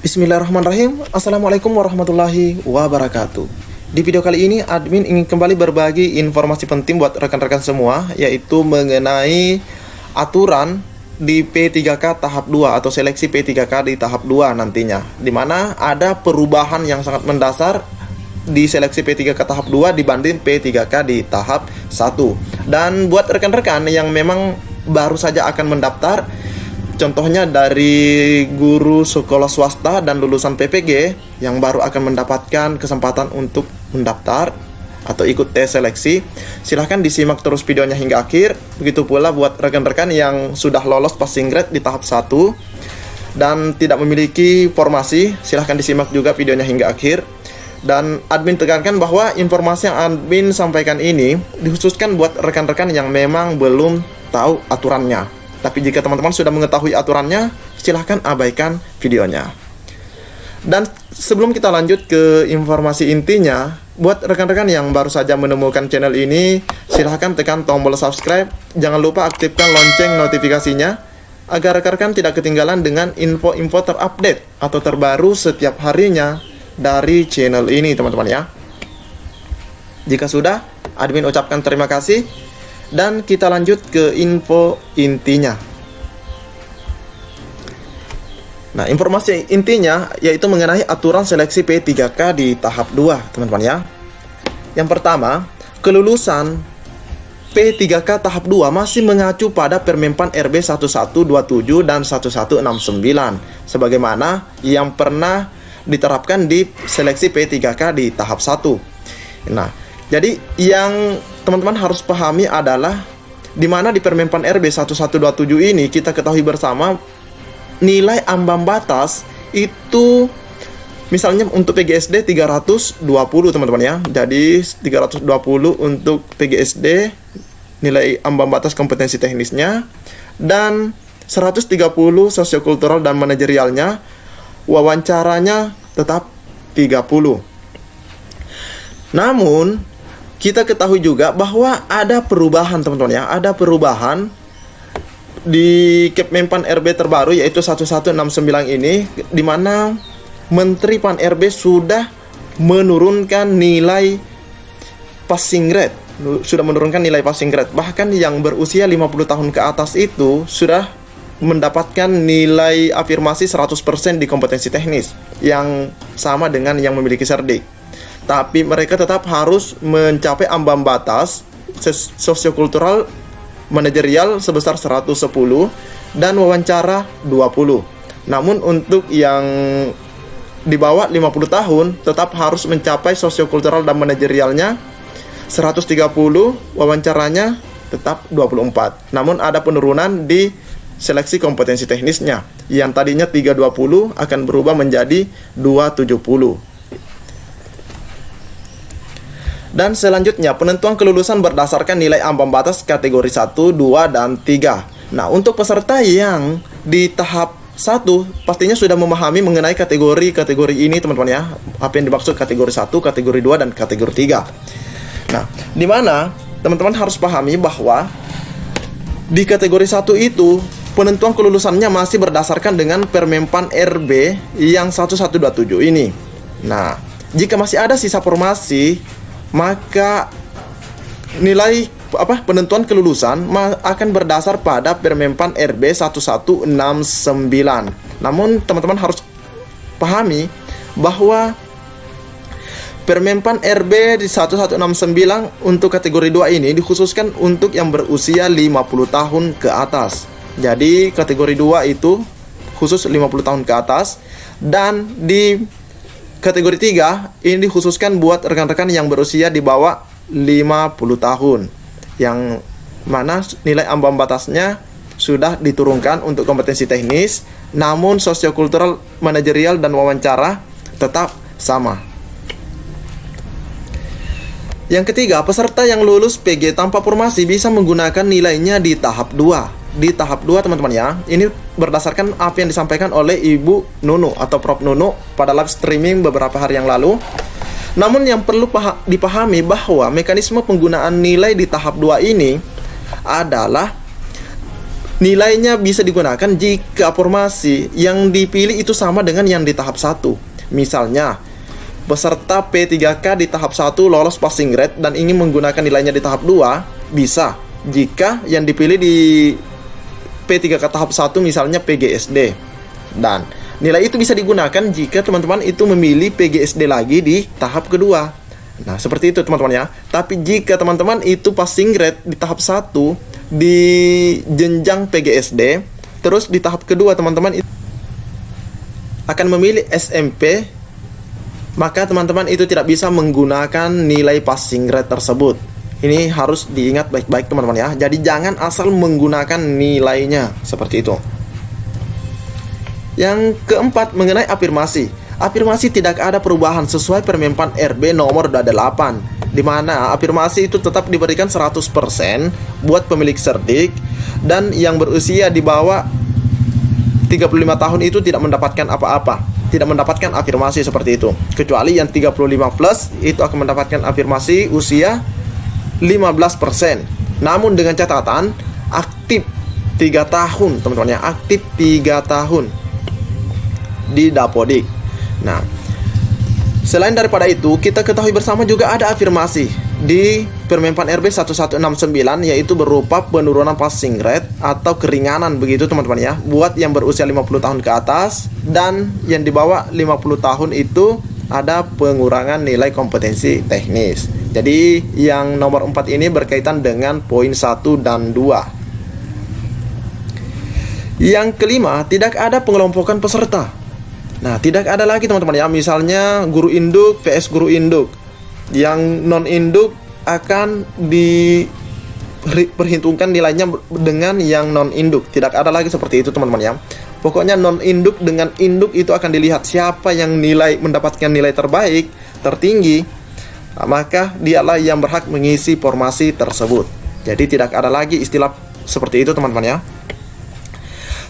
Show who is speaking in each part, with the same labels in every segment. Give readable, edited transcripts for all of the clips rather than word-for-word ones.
Speaker 1: Bismillahirrahmanirrahim. Assalamualaikum warahmatullahi wabarakatuh. Di video kali ini admin ingin kembali berbagi informasi penting buat rekan-rekan semua, yaitu mengenai aturan di P3K tahap 2 atau seleksi P3K di tahap 2 nantinya, dimana ada perubahan yang sangat mendasar di seleksi P3K tahap 2 dibanding P3K di tahap 1. Dan buat rekan-rekan yang memang baru saja akan mendaftar, contohnya dari guru sekolah swasta dan lulusan PPG yang baru akan mendapatkan kesempatan untuk mendaftar atau ikut tes seleksi, silahkan disimak terus videonya hingga akhir. Begitu pula buat rekan-rekan yang sudah lolos passing grade di tahap 1 dan tidak memiliki formasi, silahkan disimak juga videonya hingga akhir. Dan admin tekankan bahwa informasi yang admin sampaikan ini dikhususkan buat rekan-rekan yang memang belum tahu aturannya. Tapi jika teman-teman sudah mengetahui aturannya, silahkan abaikan videonya. Dan sebelum kita lanjut ke informasi intinya, buat rekan-rekan yang baru saja menemukan channel ini, silahkan tekan tombol subscribe. Jangan lupa aktifkan lonceng notifikasinya, agar rekan-rekan tidak ketinggalan dengan info-info terupdate atau terbaru setiap harinya dari channel ini, teman-teman ya. Jika sudah, admin ucapkan terima kasih. Dan kita lanjut ke info intinya. Nah, informasi intinya yaitu mengenai aturan seleksi P3K di tahap 2, teman-teman ya. Yang pertama, kelulusan P3K tahap 2 masih mengacu pada Permenpan RB 1127 dan 1169 sebagaimana yang pernah diterapkan di seleksi P3K di tahap 1. Nah, jadi yang teman-teman harus pahami adalah di mana di Permenpan RB 1127 ini kita ketahui bersama nilai ambang batas itu misalnya untuk PGSD 320, teman-teman ya. Jadi 320 untuk PGSD nilai ambang batas kompetensi teknisnya, dan 130 sosiokultural dan manajerialnya. Wawancaranya tetap 30. Namun kita ketahui juga bahwa ada perubahan, teman-teman ya. Ada perubahan di Kepmenpan RB terbaru yaitu 1169 ini, di mana Menteri Pan RB sudah menurunkan nilai passing grade. Bahkan yang berusia 50 tahun ke atas itu sudah mendapatkan nilai afirmasi 100% di kompetensi teknis yang sama dengan yang memiliki cerdik. Tapi mereka tetap harus mencapai ambang batas sosiokultural manajerial sebesar 110 dan wawancara 20. Namun untuk yang di bawah 50 tahun tetap harus mencapai sosiokultural dan manajerialnya 130, wawancaranya tetap 24. Namun ada penurunan di seleksi kompetensi teknisnya. Yang tadinya 320 akan berubah menjadi 270. Dan selanjutnya, penentuan kelulusan berdasarkan nilai ambang batas kategori 1, 2, dan 3. Nah, untuk peserta yang di tahap 1 pastinya sudah memahami mengenai kategori ini, teman-teman ya. Apa yang dimaksud kategori 1, kategori 2, dan kategori 3. Nah, di mana teman-teman harus pahami bahwa di kategori 1 itu penentuan kelulusannya masih berdasarkan dengan Permenpan RB yang 1127 ini. Nah, jika masih ada sisa formasi, maka nilai penentuan kelulusan akan berdasar pada Permenpan RB 1169. Namun teman-teman harus pahami bahwa Permenpan RB di 1169 untuk kategori 2 ini dikhususkan untuk yang berusia 50 tahun ke atas. Jadi kategori 2 itu khusus 50 tahun ke atas, dan di kategori 3 ini dikhususkan buat rekan-rekan yang berusia di bawah 50 tahun, yang mana nilai ambang batasnya sudah diturunkan untuk kompetensi teknis, namun sosiokultural, manajerial, dan wawancara tetap sama. Yang ketiga, peserta yang lulus PG tanpa formasi bisa menggunakan nilainya di tahap 2. Di tahap 2, teman-teman ya, ini berdasarkan apa yang disampaikan oleh Ibu Nunu atau Prof Nunu pada live streaming beberapa hari yang lalu. Namun yang perlu dipahami bahwa mekanisme penggunaan nilai di tahap 2 ini adalah Nilainya bisa digunakan jika formasi yang dipilih itu sama dengan yang di tahap 1. Misalnya, peserta P3K di tahap 1 lolos passing grade dan ingin menggunakan nilainya di tahap 2, bisa jika yang dipilih di P3K tahap 1 misalnya PGSD. Dan nilai itu bisa digunakan jika teman-teman itu memilih PGSD lagi di tahap kedua. Nah, seperti itu teman-teman ya. Tapi jika teman-teman itu passing grade di tahap 1 di jenjang PGSD, terus di tahap kedua teman-teman akan memilih SMP, maka teman-teman itu tidak bisa menggunakan nilai passing grade tersebut. Ini harus diingat baik-baik teman-teman ya. Jadi jangan asal menggunakan nilainya seperti itu. Yang keempat, mengenai afirmasi. Afirmasi tidak ada perubahan sesuai Permenpan RB nomor 28, di mana afirmasi itu tetap diberikan 100% buat pemilik cerdik, dan yang berusia di bawah 35 tahun itu tidak mendapatkan apa-apa, tidak mendapatkan afirmasi seperti itu. Kecuali yang 35 plus itu akan mendapatkan afirmasi usia 15%. Namun dengan catatan aktif 3 tahun teman-teman ya, aktif 3 tahun di Dapodik. Nah, selain daripada itu, kita ketahui bersama juga ada afirmasi di Permenpan RB 1169, yaitu berupa penurunan passing grade atau keringanan begitu teman-teman ya, buat yang berusia 50 tahun ke atas, dan yang di bawah 50 tahun itu ada pengurangan nilai kompetensi teknis. Jadi yang nomor 4 ini berkaitan dengan poin 1 dan 2. Yang kelima, tidak ada pengelompokan peserta. Nah, tidak ada lagi teman-teman ya, misalnya guru induk vs guru induk. Yang non-induk akan diperhitungkan nilainya dengan yang non-induk. Tidak ada lagi seperti itu teman-teman ya. Pokoknya non-induk dengan induk itu akan dilihat siapa yang mendapatkan nilai terbaik, tertinggi, maka dialah yang berhak mengisi formasi tersebut. Jadi tidak ada lagi istilah seperti itu teman-teman ya.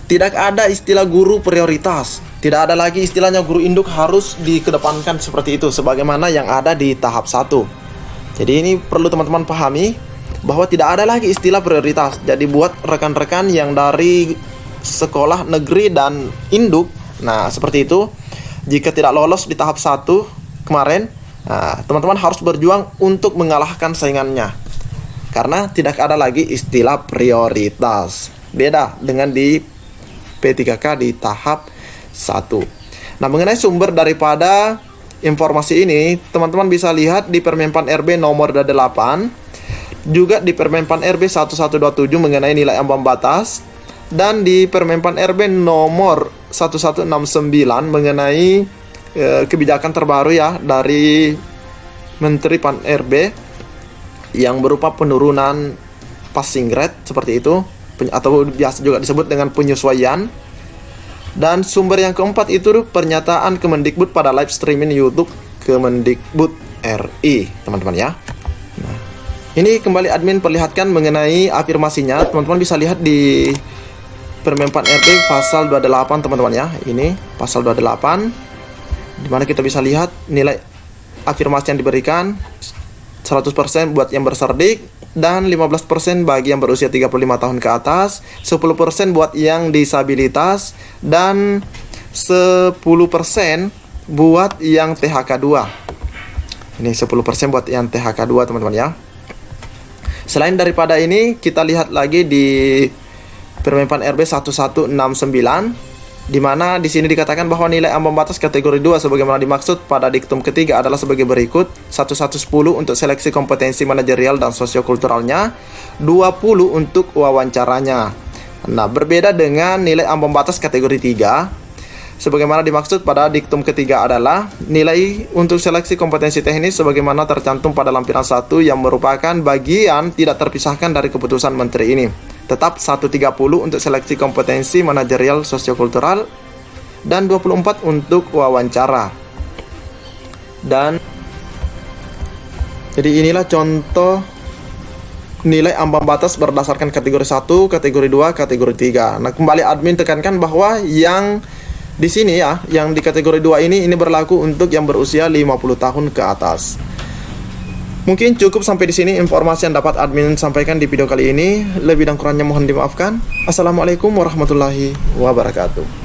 Speaker 1: Tidak ada istilah guru prioritas. Tidak ada lagi istilahnya guru induk harus dikedepankan seperti itu, sebagaimana yang ada di tahap 1. Jadi ini perlu teman-teman pahami bahwa tidak ada lagi istilah prioritas. Jadi buat rekan-rekan yang dari sekolah negeri dan induk, nah seperti itu, jika tidak lolos di tahap 1 kemarin, nah, teman-teman harus berjuang untuk mengalahkan saingannya, karena tidak ada lagi istilah prioritas. Beda dengan di P3K di tahap 1. Nah, mengenai sumber daripada informasi ini, teman-teman bisa lihat di Permenpan RB nomor 8, juga di Permenpan RB 1127 mengenai nilai ambang batas, dan di Permenpan RB nomor 1169 mengenai kebijakan terbaru ya dari Menteri Pan RB yang berupa penurunan passing grade seperti itu, atau biasa juga disebut dengan penyesuaian. Dan sumber yang keempat itu pernyataan Kemendikbud pada live streaming YouTube Kemendikbud RI, teman-teman ya. Nah, ini kembali admin perlihatkan mengenai afirmasinya. Teman-teman bisa lihat di Permenpan RB pasal 28 teman-teman ya. Ini pasal 28, dimana kita bisa lihat nilai afirmasi yang diberikan 100% buat yang berserdik, dan 15% bagi yang berusia 35 tahun ke atas, 10% buat yang disabilitas, dan 10% buat yang THK2. Ini 10% buat yang THK2 teman-teman ya. Selain daripada ini, kita lihat lagi di Permenpan RB 1169, di mana di sini dikatakan bahwa nilai ambang batas kategori 2 sebagaimana dimaksud pada diktum ketiga adalah sebagai berikut: 1110 untuk seleksi kompetensi manajerial dan sosiokulturalnya, 20 untuk wawancaranya. Nah, berbeda dengan nilai ambang batas kategori 3 sebagaimana dimaksud pada diktum ketiga adalah nilai untuk seleksi kompetensi teknis sebagaimana tercantum pada lampiran 1 yang merupakan bagian tidak terpisahkan dari keputusan menteri ini. Tetap 130 untuk seleksi kompetensi manajerial sosiokultural dan 24 untuk wawancara. Dan jadi inilah contoh nilai ambang batas berdasarkan kategori 1, kategori 2, kategori 3. Nah, kembali admin tekankan bahwa yang di sini ya, yang di kategori 2 ini berlaku untuk yang berusia 50 tahun ke atas. Mungkin cukup sampai di sini informasi yang dapat admin sampaikan di video kali ini. Lebih dan kurangnya mohon dimaafkan. Assalamualaikum warahmatullahi wabarakatuh.